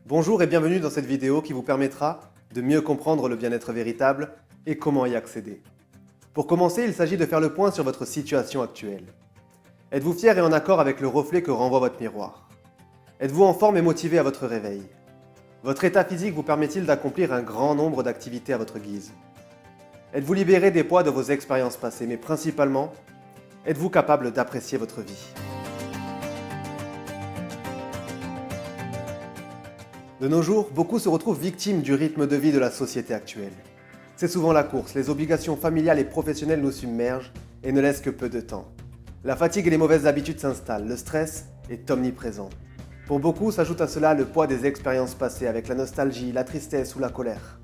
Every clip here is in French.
Bonjour et bienvenue dans cette vidéo qui vous permettra de mieux comprendre le bien-être véritable et comment y accéder. Pour commencer, il s'agit de faire le point sur votre situation actuelle. Êtes-vous fier et en accord avec le reflet que renvoie votre miroir? Êtes-vous en forme et motivé à votre réveil? Votre état physique vous permet-il d'accomplir un grand nombre d'activités à votre guise? Êtes-vous libéré des poids de vos expériences passées, mais principalement, êtes-vous capable d'apprécier votre vie? De nos jours, beaucoup se retrouvent victimes du rythme de vie de la société actuelle. C'est souvent la course, les obligations familiales et professionnelles nous submergent et ne laissent que peu de temps. La fatigue et les mauvaises habitudes s'installent, le stress est omniprésent. Pour beaucoup s'ajoute à cela le poids des expériences passées avec la nostalgie, la tristesse ou la colère.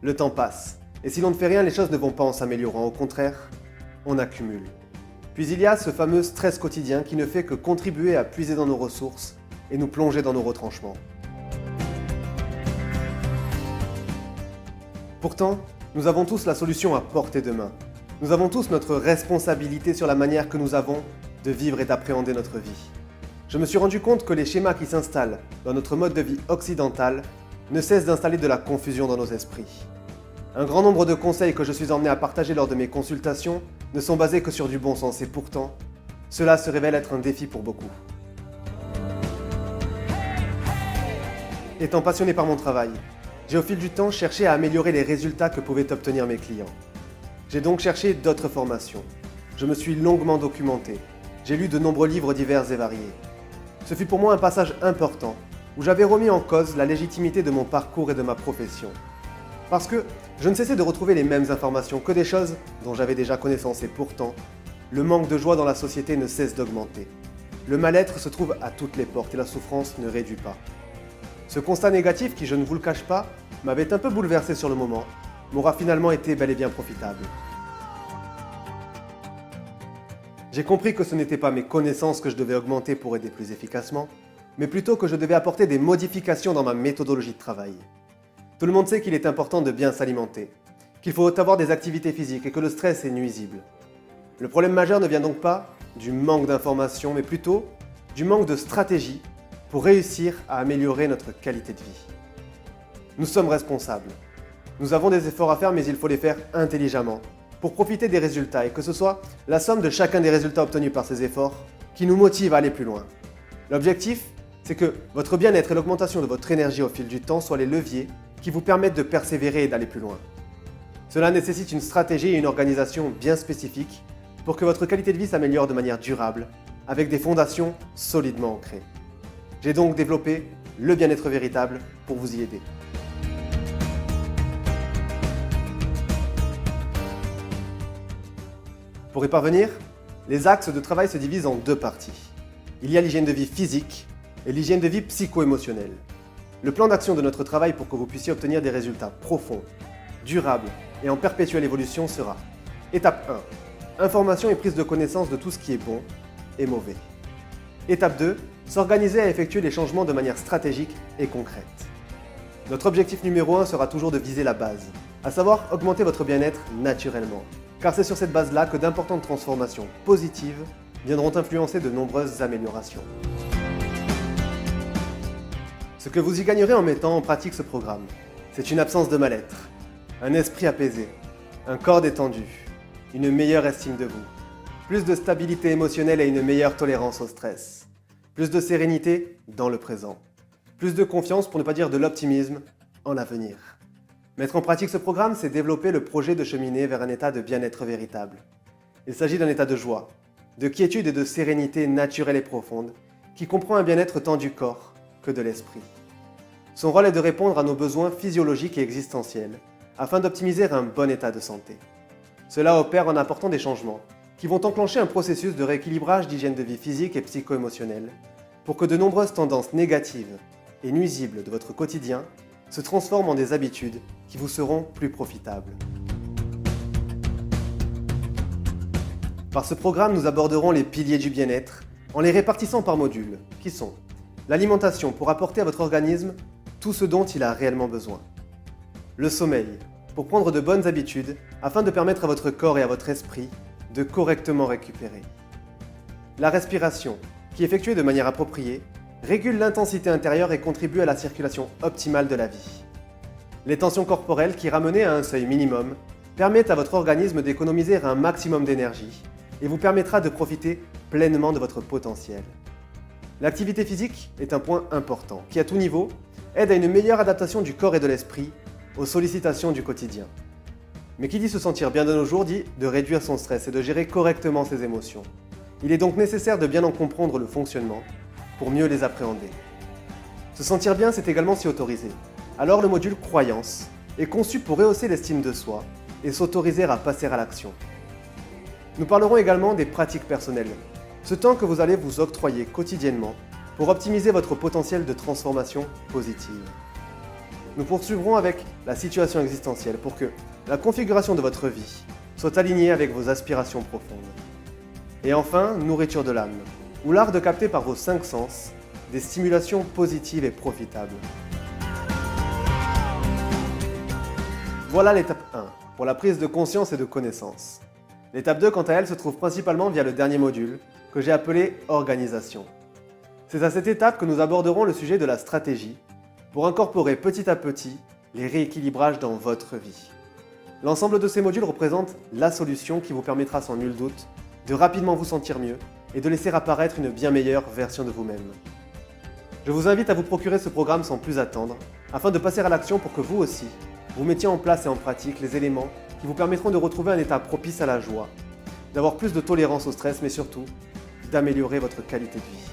Le temps passe, et si l'on ne fait rien, les choses ne vont pas en s'améliorant, au contraire, on accumule. Puis il y a ce fameux stress quotidien qui ne fait que contribuer à puiser dans nos ressources et nous plonger dans nos retranchements. Pourtant, nous avons tous la solution à portée de main. Nous avons tous notre responsabilité sur la manière que nous avons de vivre et d'appréhender notre vie. Je me suis rendu compte que les schémas qui s'installent dans notre mode de vie occidental ne cessent d'installer de la confusion dans nos esprits. Un grand nombre de conseils que je suis emmené à partager lors de mes consultations ne sont basés que sur du bon sens et pourtant, cela se révèle être un défi pour beaucoup. Étant passionné par mon travail, j'ai au fil du temps cherché à améliorer les résultats que pouvaient obtenir mes clients. J'ai donc cherché d'autres formations. Je me suis longuement documenté. J'ai lu de nombreux livres divers et variés. Ce fut pour moi un passage important où j'avais remis en cause la légitimité de mon parcours et de ma profession. Parce que je ne cessais de retrouver les mêmes informations que des choses dont j'avais déjà connaissance et pourtant, le manque de joie dans la société ne cesse d'augmenter. Le mal-être se trouve à toutes les portes et la souffrance ne réduit pas. Ce constat négatif qui, je ne vous le cache pas, m'avait un peu bouleversé sur le moment, m'aura finalement été bel et bien profitable. J'ai compris que ce n'était pas mes connaissances que je devais augmenter pour aider plus efficacement, mais plutôt que je devais apporter des modifications dans ma méthodologie de travail. Tout le monde sait qu'il est important de bien s'alimenter, qu'il faut avoir des activités physiques et que le stress est nuisible. Le problème majeur ne vient donc pas du manque d'informations, mais plutôt du manque de stratégie pour réussir à améliorer notre qualité de vie. Nous sommes responsables. Nous avons des efforts à faire, mais il faut les faire intelligemment, pour profiter des résultats et que ce soit la somme de chacun des résultats obtenus par ces efforts qui nous motive à aller plus loin. L'objectif, c'est que votre bien-être et l'augmentation de votre énergie au fil du temps soient les leviers qui vous permettent de persévérer et d'aller plus loin. Cela nécessite une stratégie et une organisation bien spécifiques pour que votre qualité de vie s'améliore de manière durable, avec des fondations solidement ancrées. J'ai donc développé le bien-être véritable pour vous y aider. Pour y parvenir, les axes de travail se divisent en deux parties. Il y a l'hygiène de vie physique et l'hygiène de vie psycho-émotionnelle. Le plan d'action de notre travail pour que vous puissiez obtenir des résultats profonds, durables et en perpétuelle évolution sera: étape 1, information et prise de connaissance de tout ce qui est bon et mauvais. Étape 2, s'organiser à effectuer les changements de manière stratégique et concrète. Notre objectif numéro 1 sera toujours de viser la base, à savoir augmenter votre bien-être naturellement. Car c'est sur cette base-là que d'importantes transformations positives viendront influencer de nombreuses améliorations. Ce que vous y gagnerez en mettant en pratique ce programme, c'est une absence de mal-être, un esprit apaisé, un corps détendu, une meilleure estime de vous, plus de stabilité émotionnelle et une meilleure tolérance au stress, plus de sérénité dans le présent, plus de confiance pour ne pas dire de l'optimisme en l'avenir. Mettre en pratique ce programme, c'est développer le projet de cheminer vers un état de bien-être véritable. Il s'agit d'un état de joie, de quiétude et de sérénité naturelle et profonde, qui comprend un bien-être tant du corps que de l'esprit. Son rôle est de répondre à nos besoins physiologiques et existentiels, afin d'optimiser un bon état de santé. Cela opère en apportant des changements, qui vont enclencher un processus de rééquilibrage d'hygiène de vie physique et psycho-émotionnelle, pour que de nombreuses tendances négatives et nuisibles de votre quotidien se transforment en des habitudes qui vous seront plus profitables. Par ce programme, nous aborderons les piliers du bien-être en les répartissant par modules, qui sont l'alimentation pour apporter à votre organisme tout ce dont il a réellement besoin, le sommeil pour prendre de bonnes habitudes afin de permettre à votre corps et à votre esprit de correctement récupérer, la respiration qui, effectuée de manière appropriée, régule l'intensité intérieure et contribue à la circulation optimale de la vie. Les tensions corporelles, qui ramenées à un seuil minimum, permettent à votre organisme d'économiser un maximum d'énergie et vous permettra de profiter pleinement de votre potentiel. L'activité physique est un point important qui, à tout niveau, aide à une meilleure adaptation du corps et de l'esprit aux sollicitations du quotidien. Mais qui dit se sentir bien de nos jours dit de réduire son stress et de gérer correctement ses émotions. Il est donc nécessaire de bien en comprendre le fonctionnement pour mieux les appréhender. Se sentir bien, c'est également s'y autoriser. Alors le module Croyance est conçu pour rehausser l'estime de soi et s'autoriser à passer à l'action. Nous parlerons également des pratiques personnelles, ce temps que vous allez vous octroyer quotidiennement pour optimiser votre potentiel de transformation positive. Nous poursuivrons avec la situation existentielle pour que la configuration de votre vie soit alignée avec vos aspirations profondes. Et enfin, nourriture de l'âme, ou l'art de capter par vos 5 sens des stimulations positives et profitables. Voilà l'étape 1, pour la prise de conscience et de connaissance. L'étape 2, quant à elle, se trouve principalement via le dernier module, que j'ai appelé Organisation. C'est à cette étape que nous aborderons le sujet de la stratégie, pour incorporer petit à petit les rééquilibrages dans votre vie. L'ensemble de ces modules représente la solution qui vous permettra sans nul doute de rapidement vous sentir mieux et de laisser apparaître une bien meilleure version de vous-même. Je vous invite à vous procurer ce programme sans plus attendre, afin de passer à l'action pour que vous aussi, vous mettiez en place et en pratique les éléments qui vous permettront de retrouver un état propice à la joie, d'avoir plus de tolérance au stress, mais surtout d'améliorer votre qualité de vie.